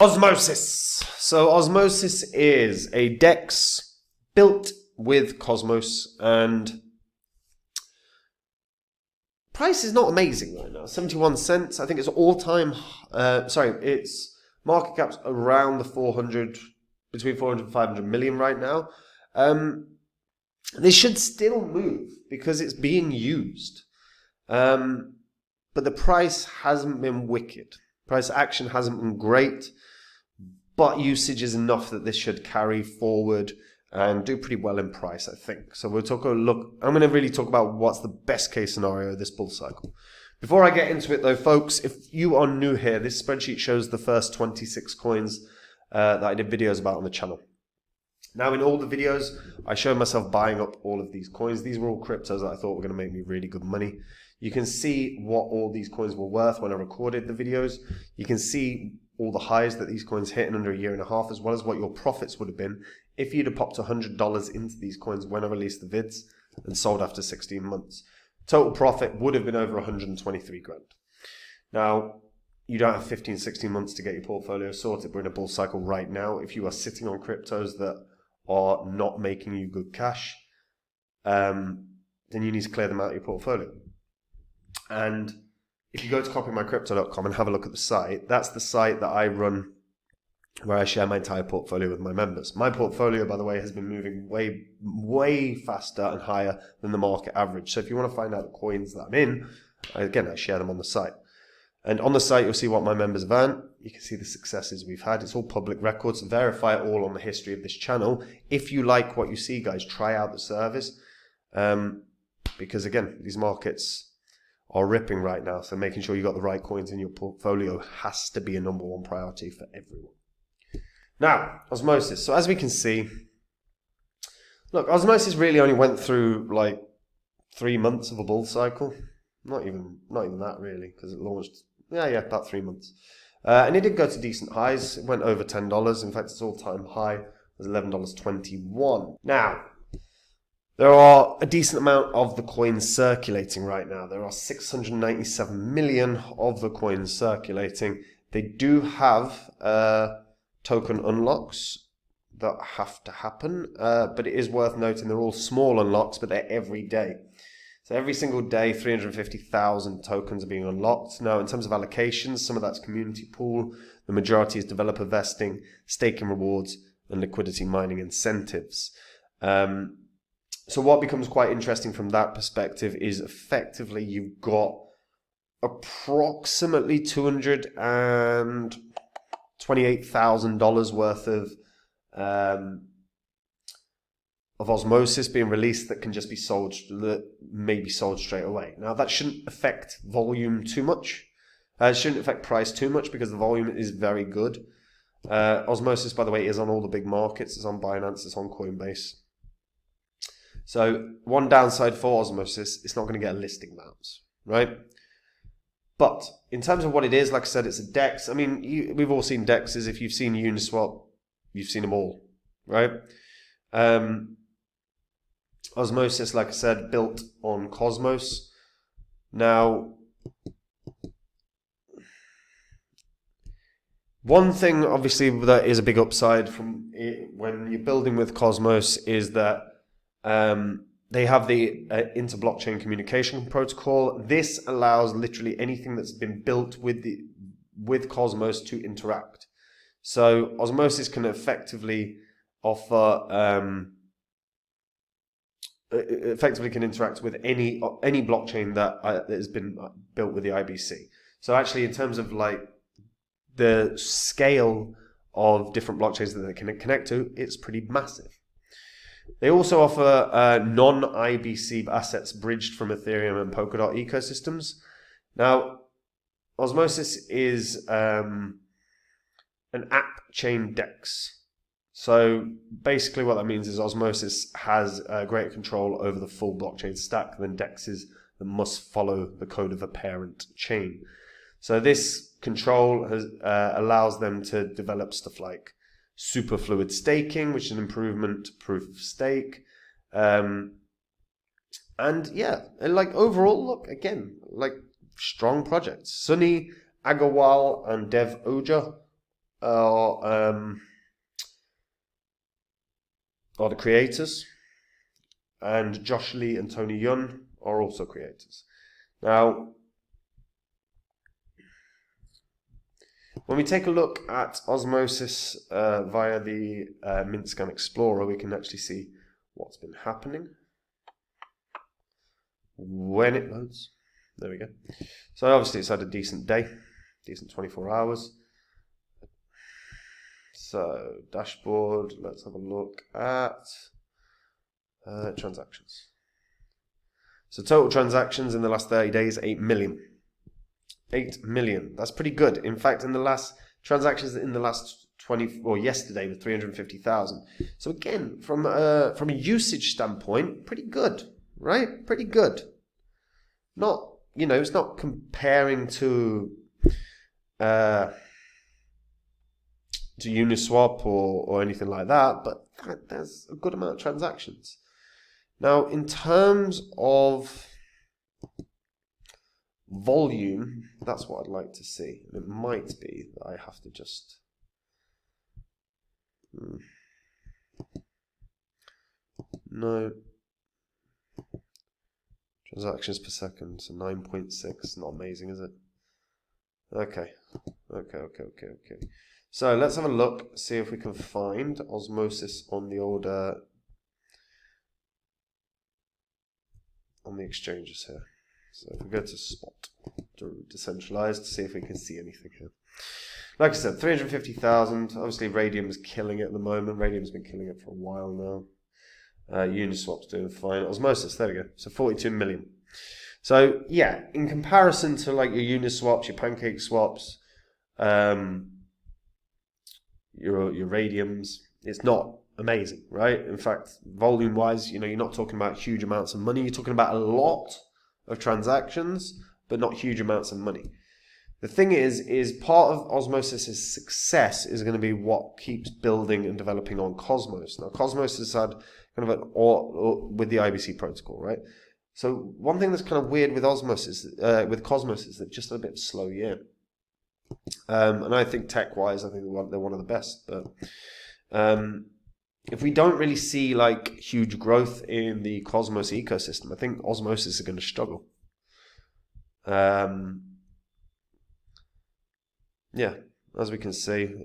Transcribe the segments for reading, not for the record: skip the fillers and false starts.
Osmosis. So Osmosis is a DEX built with Cosmos, and price is not amazing right now. 71 cents. I think it's all-time. Its market cap's around the 400, between 400 and 500 million right now. They should still move because it's being used, but the price hasn't been wicked. Price action hasn't been great, but usage is enough that this should carry forward and do pretty well in price, I think. So we'll take a look. I'm going to really talk about what's the best case scenario of this bull cycle. Before I get into it though, folks, if you are new here, this spreadsheet shows the first 26 coins that I did videos about on the channel. Now, in all the videos, I showed myself buying up all of these coins. These were all cryptos that I thought were going to make me really good money. You can see what all these coins were worth when I recorded the videos. You can see all the highs that these coins hit in under a year and a half, as well as what your profits would have been if you'd have popped $100 into these coins when I released the vids and sold after 16 months. Total profit would have been over 123 grand. Now, you don't have 15, 16 months to get your portfolio sorted. We're in a bull cycle right now. If you are sitting on cryptos that are not making you good cash, then you need to clear them out of your portfolio. And if you go to copymycrypto.com and have a look at the site, that's the site that I run where I share my entire portfolio with my members. My portfolio, by the way, has been moving way faster and higher than the market average. So if you want to find out the coins that I'm in, again, I share them on the site. And on the site, you'll see what my members have earned. You can see the successes we've had. It's all public records. Verify it all on the history of this channel. If you like what you see, guys, try out the service. Because again, these markets are ripping right now. So making sure you got the right coins in your portfolio has to be a number one priority for everyone. Now, Osmosis. So as we can see, look, Osmosis really only went through like 3 months of a bull cycle. Not even that really, because it launched, about 3 months. And it did go to decent highs. It went over $10. In fact, its all-time high was $11.21. Now, there are a decent amount of the coins circulating right now. There are 697 million of the coins circulating. They do have token unlocks that have to happen, but it is worth noting they're all small unlocks, but they're every day. So every single day, 350,000 tokens are being unlocked. Now, in terms of allocations, some of that's community pool. The majority is developer vesting, staking rewards, and liquidity mining incentives. So what becomes quite interesting from that perspective is effectively you've got approximately $228,000 worth of Osmosis being released that can just be sold, that may be sold straight away. Now, that shouldn't affect volume too much. It shouldn't affect price too much because the volume is very good. Osmosis, by the way, is on all the big markets. It's on Binance, it's on Coinbase. So one downside for Osmosis, it's not going to get a listing bounce, right? But in terms of what it is, like I said, it's a DEX. I mean, we've all seen DEXs. If you've seen Uniswap, you've seen them all, right? Osmosis, like I said, built on Cosmos. Now, one thing, obviously, that is a big upside from it, when you're building with Cosmos is that they have the inter-blockchain communication protocol. This allows literally anything that's been built with Cosmos to interact. So Osmosis can effectively offer can interact with any blockchain that has been built with the IBC. So actually, in terms of like the scale of different blockchains that they can connect to, it's pretty massive. They also offer non-IBC assets bridged from Ethereum and Polkadot ecosystems. Now, Osmosis is an app chain DEX. So basically what that means is Osmosis has greater control over the full blockchain stack than DEXs that must follow the code of a parent chain. So this control allows them to develop stuff like superfluid staking, which is an improvement to proof of stake. And yeah, and like overall, look, again, like strong projects. Sunny, Agarwal, and Dev Oja are the creators, and Josh Lee and Tony Yun are also creators. Now, when we take a look at Osmosis via the Mint Scan Explorer, we can actually see what's been happening when it loads. There we go. So obviously it's had a decent day, decent 24 hours. So dashboard, let's have a look at transactions. So total transactions in the last 30 days, 8 million. 8 million. That's pretty good. In fact, in the last transactions in the last 20 or yesterday was 350,000. So again, from a usage standpoint, pretty good, right? Pretty good. Not, you know, it's not comparing to Uniswap or anything like that, but there's a good amount of transactions. Now, in terms of volume, that's what I'd like to see. And it might be that I have to just no transactions per second, so 9.6. Not amazing, is it? Okay. So let's have a look, see if we can find Osmosis on the order on the exchanges here. So if we go to spot, decentralized, to see if we can see anything here. Like I said, 350,000. Obviously, Radium's killing it at the moment. Radium's been killing it for a while now. Uniswap's doing fine. Osmosis, there we go. So 42 million. So yeah, in comparison to like your Uniswaps, your Pancake swaps, your Radiums, it's not amazing, right? In fact, volume-wise, you know, you're not talking about huge amounts of money. You're talking about a lot of transactions, but not huge amounts of money. The thing is part of Osmosis' success is going to be what keeps building and developing on Cosmos. Now, Cosmos has had kind of with the IBC protocol, right? So one thing that's kind of weird with Osmosis, with Cosmos, is that just a bit slow year. And I think tech-wise, I think they're one of the best. But if we don't really see like huge growth in the Cosmos ecosystem, I think Osmosis are going to struggle. Yeah, as we can see,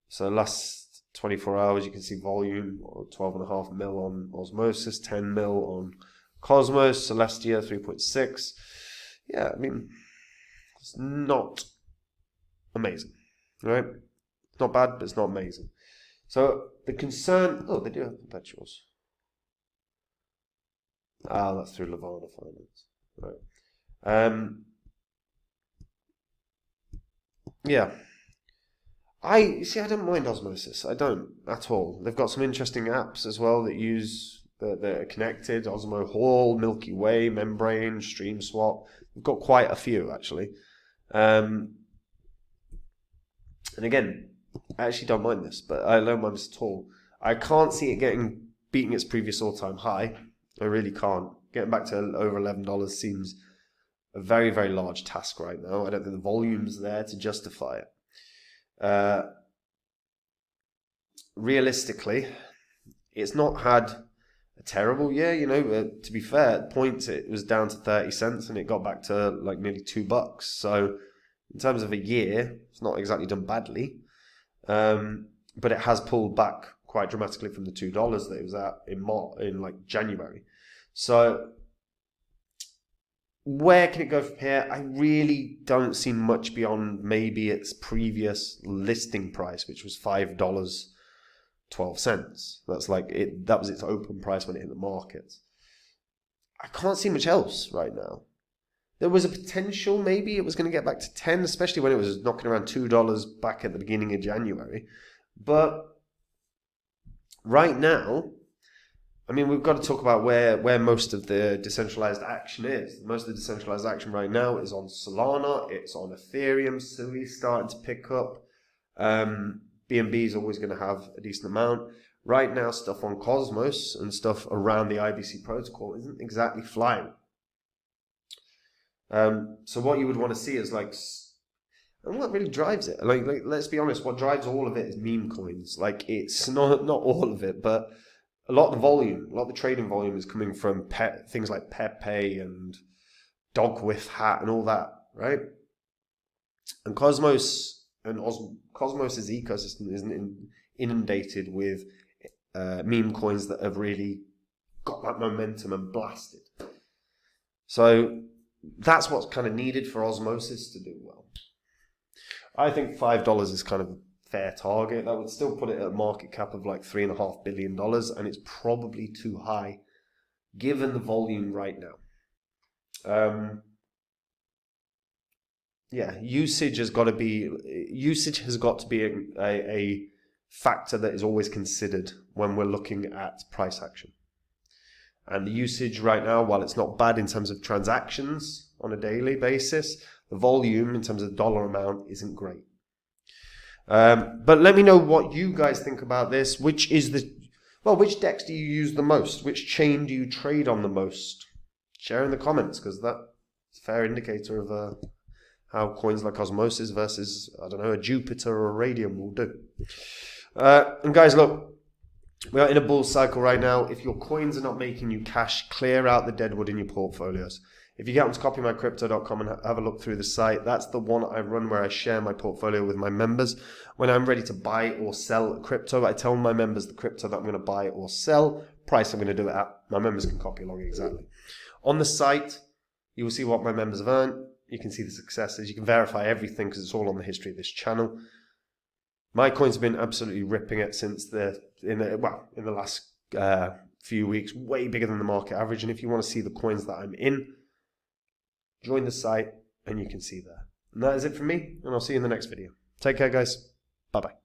so last 24 hours you can see volume 12.5 mil on Osmosis, 10 mil on Cosmos, Celestia 3.6. Yeah, I mean, it's not amazing, right? It's not bad, but it's not amazing. So the concern, oh, they do have perpetuals. Ah, that's through Levana Finance, right? Yeah. I don't mind Osmosis. I don't at all. They've got some interesting apps as well that are connected. Osmo Hall, Milky Way, Membrane, StreamSwap. They've got quite a few actually. And again, I actually don't mind this, but I don't mind this at all. I can't see it beating its previous all-time high. I really can't. Getting back to over $11 seems a very, very large task right now. I don't think the volume's there to justify it. Realistically, it's not had a terrible year, you know. To be fair, at points it was down to 30 cents and it got back to like nearly $2. So in terms of a year, it's not exactly done badly. But it has pulled back quite dramatically from the $2 that it was at in like January. So where can it go from here? I really don't see much beyond maybe its previous listing price, which was $5.12. That's like it. That was its open price when it hit the market. I can't see much else right now. There was a potential maybe it was going to get back to 10, especially when it was knocking around $2 back at the beginning of January. But right now, I mean, we've got to talk about where most of the decentralized action is. Most of the decentralized action right now is on Solana, it's on Ethereum, Sui's starting to pick up. BNB is always going to have a decent amount. Right now, stuff on Cosmos and stuff around the IBC protocol isn't exactly flying. So what you would want to see is like, And what really drives it? Like let's be honest, what drives all of it is meme coins. Like it's not all of it, but a lot of the volume, a lot of the trading volume is coming from things like Pepe and Dog Whiff Hat and all that, right? And Cosmos's ecosystem isn't inundated with meme coins that have really got that momentum and blasted. So that's what's kind of needed for Osmosis to do well. I think $5 is kind of a fair target. That would still put it at a market cap of like $3.5 billion, and it's probably too high given the volume right now. Usage has got to be a factor that is always considered when we're looking at price action. And the usage right now, while it's not bad in terms of transactions on a daily basis, the volume in terms of dollar amount isn't great. But let me know what you guys think about this. Which DEX do you use the most? Which chain do you trade on the most? Share in the comments, because that's a fair indicator of how coins like Osmosis versus, I don't know, a Jupiter or a Radium will do. And guys, look, we are in a bull cycle right now. If your coins are not making you cash, clear out the deadwood in your portfolios. If you get onto copymycrypto.com and have a look through the site, that's the one I run where I share my portfolio with my members. When I'm ready to buy or sell crypto, I tell my members the crypto that I'm going to buy or sell, price I'm going to do it at. My members can copy along exactly. On the site, you will see what my members have earned. You can see the successes. You can verify everything because it's all on the history of this channel. My coins have been absolutely ripping it since in the last few weeks, way bigger than the market average. And if you want to see the coins that I'm in, join the site and you can see there. And that is it from me, and I'll see you in the next video. Take care, guys. Bye-bye.